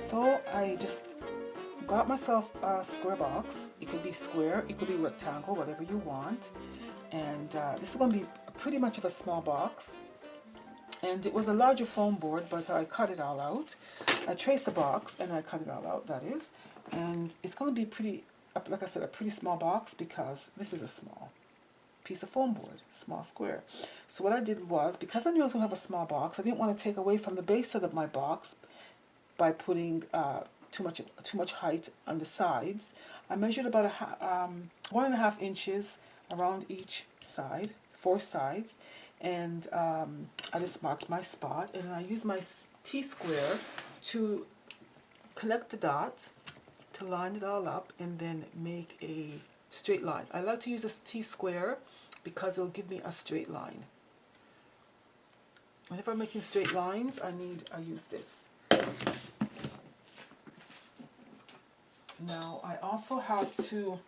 So I just got myself a square box. It could be square, it could be rectangle, whatever you want. And this is going to be pretty much of a small box. And it was a larger foam board, but I cut it all out. I traced the box and I cut it all out, that is. And it's going to be pretty, like I said, a pretty small box because this is a small piece of foam board, small square. So what I did was, because I knew I was going to have a small box, I didn't want to take away from the base of my box by putting too much height on the sides. I measured about 1.5 inches around each side, 4 sides, and I just marked my spot, and I used my T-square to connect the dots, to line it all up, and then make a straight line. I like to use a T-square because it'll give me a straight line. Whenever I'm making straight lines, I use this. Now I also have to,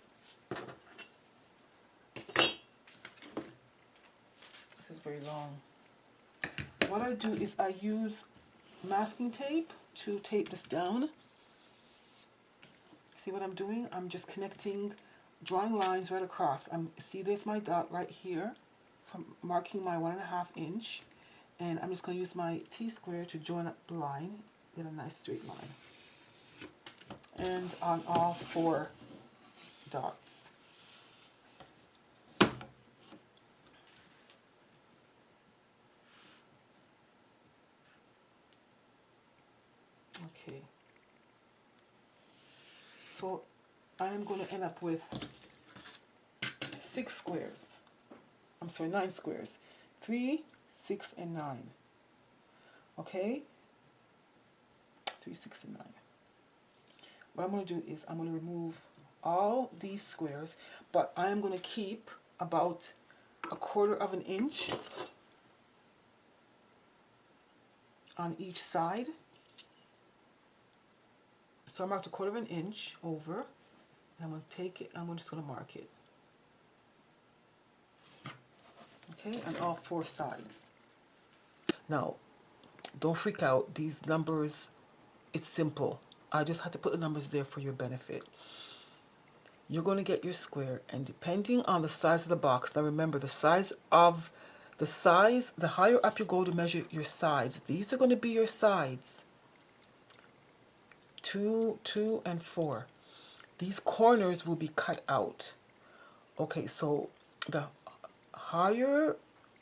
this is very long. What I do is I use masking tape to tape this down. See what I'm doing? I'm just connecting, drawing lines right across. See, there's my dot right here, from marking my 1.5 inch, and I'm just going to use my T-square to join up the line, get a nice straight line. And on all 4 dots. Okay. So I am going to end up with 6 squares. I'm sorry, 9 squares. 3, 6, and 9. Okay? 3, 6, and 9. What I'm going to do is I'm going to remove all these squares, but I am going to keep about 1/4 inch on each side. So I marked 1/4 inch over, and I'm going to take it, I'm just going to mark it. Okay, on all 4 sides. Now, don't freak out. These numbers, it's simple. I just had to put the numbers there for your benefit. You're going to get your square, and depending on the size of the box, now remember the higher up you go to measure your sides, these are going to be your sides. 2, 2, and 4. These corners will be cut out. Okay, so the higher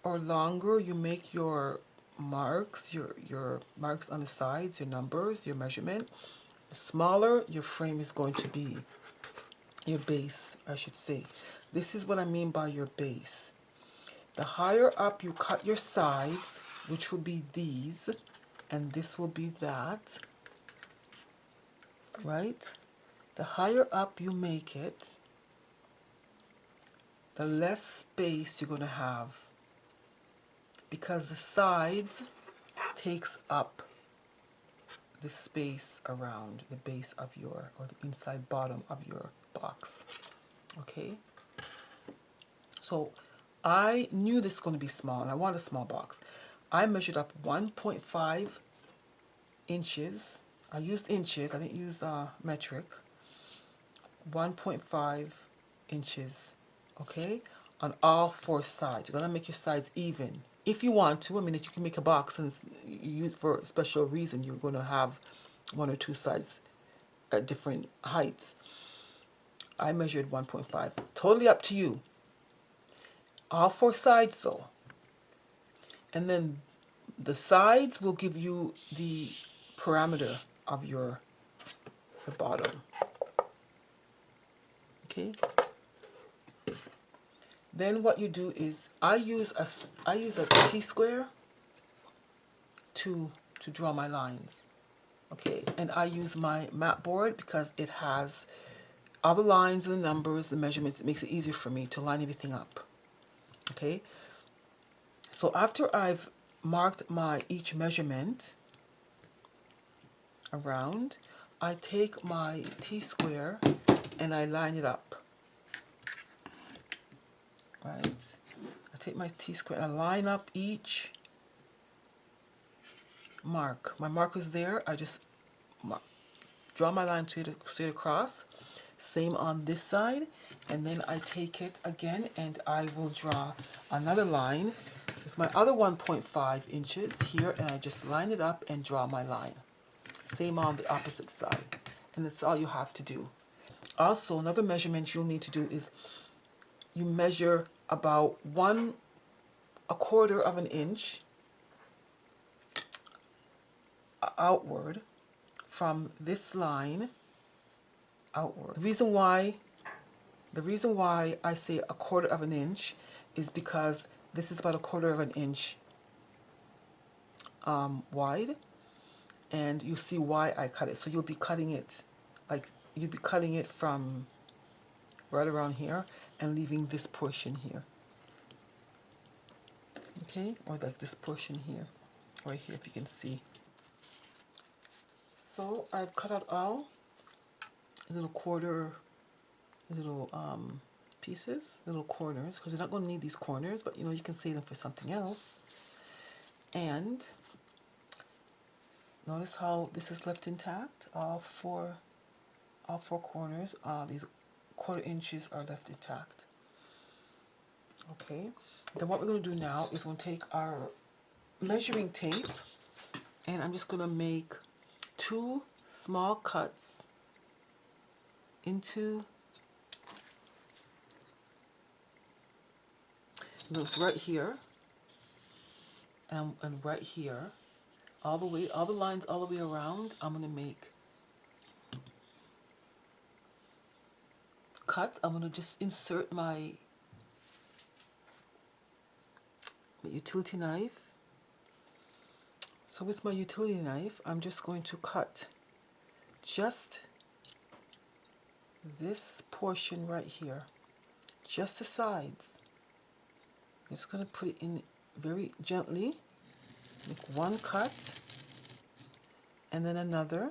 or longer you make your marks, your marks on the sides, your numbers, your measurement, the smaller your frame is going to be. Your base, I should say. This is what I mean by your base. The higher up you cut your sides, which will be these, and this will be that, right? The higher up you make it, the less space you're going to have, because the sides takes up the space around the base of your, or the inside bottom of your box. Okay? So I knew this was going to be small, and I wanted a small box. I measured up 1.5 inches. I used inches, I didn't use metric. 1.5 inches, okay, on all 4 sides. You're going to make your sides even. If you want to, I mean, if you can make a box and you use for a special reason, you're going to have 1 or 2 sides at different heights. I measured 1.5. Totally up to you. All 4 sides though. And then the sides will give you the parameter of the bottom. Okay? Then what you do is I use a T-square to draw my lines. Okay, and I use my mat board because it has all the lines and the numbers, the measurements. It makes it easier for me to line everything up. Okay, so after I've marked each measurement around, I take my T-square and I line it up. Right, I take my T-square and I line up each mark. My mark is there. I just draw my line straight across. Same on this side, and then I take it again and I will draw another line with my other 1.5 inches here, and I just line it up and draw my line. Same on the opposite side, and that's all you have to do. Also, another measurement you'll need to do is you measure about 1/4 of an inch outward from this line outward. The reason why I say 1/4 of an inch is because this is about 1/4 of an inch wide, and you see why I cut it. So you'll be cutting it from right around here and leaving this portion here. Okay, or like this portion here, right here, if you can see. So I've cut out all little pieces, little corners, because you're not going to need these corners, but you can save them for something else. And notice how this is left intact. All four corners, these 1/4 inches are left intact. Okay, then what we're going to do now is we'll take our measuring tape, and I'm just going to make 2 small cuts into this right here and right here, all the lines all the way around. I'm going to make cuts. I'm going to just insert my utility knife. So with my utility knife, I'm just going to cut just this portion right here, just the sides. I'm just going to put it in very gently, make one cut and then another.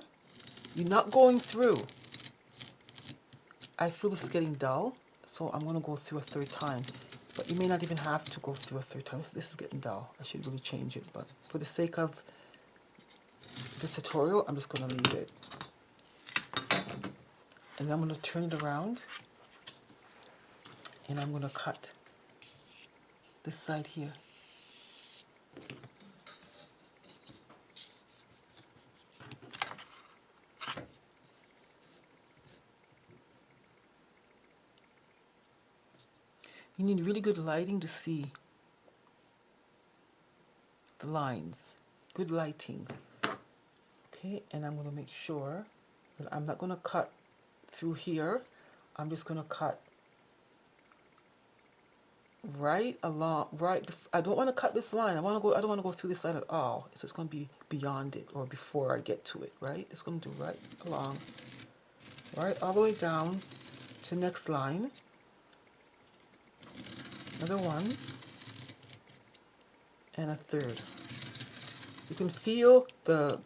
You're not going through. I feel this is getting dull, so I'm going to go through a third time. But you may not even have to go through a third time. This is getting dull. I should really change it, but for the sake of this tutorial, I'm just going to leave it. And then I'm going to turn it around, and I'm going to cut this side here. You need really good lighting to see the lines. Good lighting. Okay, and I'm going to make sure that I'm not going to cut through here. I'm just going to cut right along, I don't want to cut this line. I don't want to go through this line at all. So it's going to be beyond it or before I get to it, right? It's going to do right along, right all the way down to the next line. Another one, and a third. You can feel the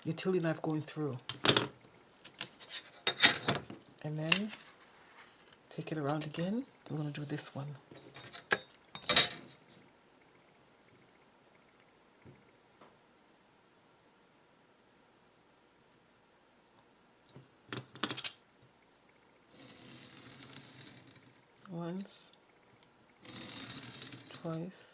utility knife going through. And then take it around again. We're going to do this one. Once, twice.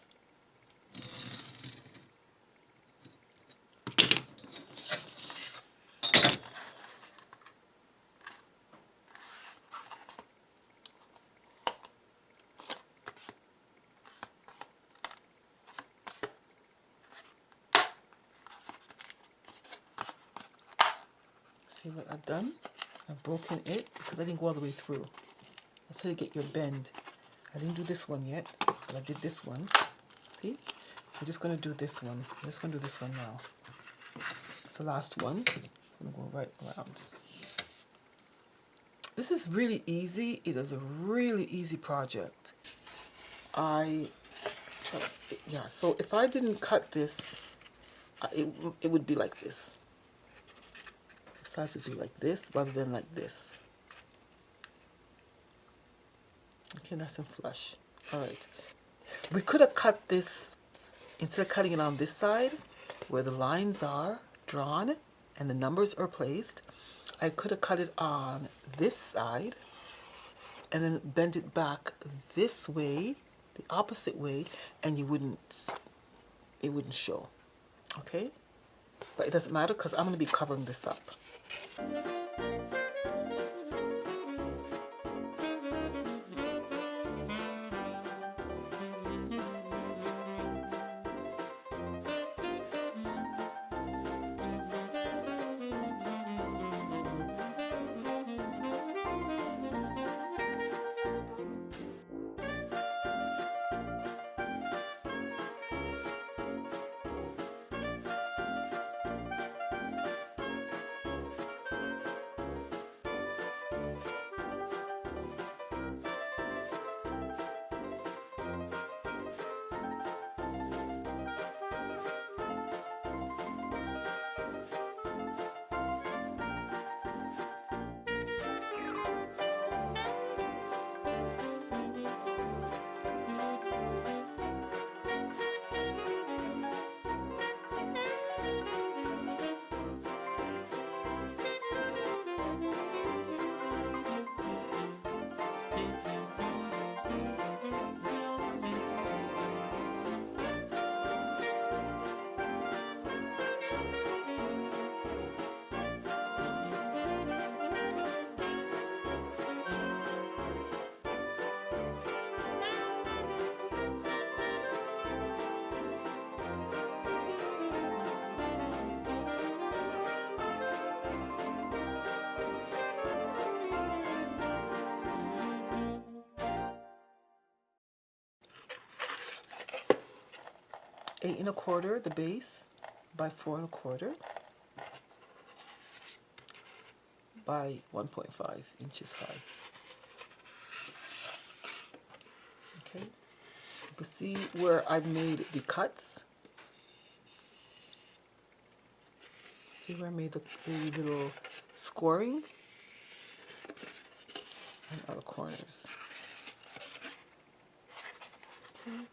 See what I've done? I've broken it because I didn't go all the way through. That's how you get your bend. I didn't do this one yet, but I did this one. See? So we're just going to do this one. I'm just going to do this one now. It's the last one. I'm going to go right around. This is really easy. It is a really easy project. So if I didn't cut this, it would be like this. The sides would be like this rather than like this. Okay, nice and flush. All right. We could have cut this, instead of cutting it on this side, where the lines are drawn, and the numbers are placed. I could have cut it on this side and then bend it back this way, the opposite way, and it wouldn't show. Okay? But it doesn't matter because I'm going to be covering this up. Eight and a quarter, the base, by 4 1/4 by 1.5 inches high. Okay, you can see where I've made the cuts. See where I made the little scoring and other corners. Okay.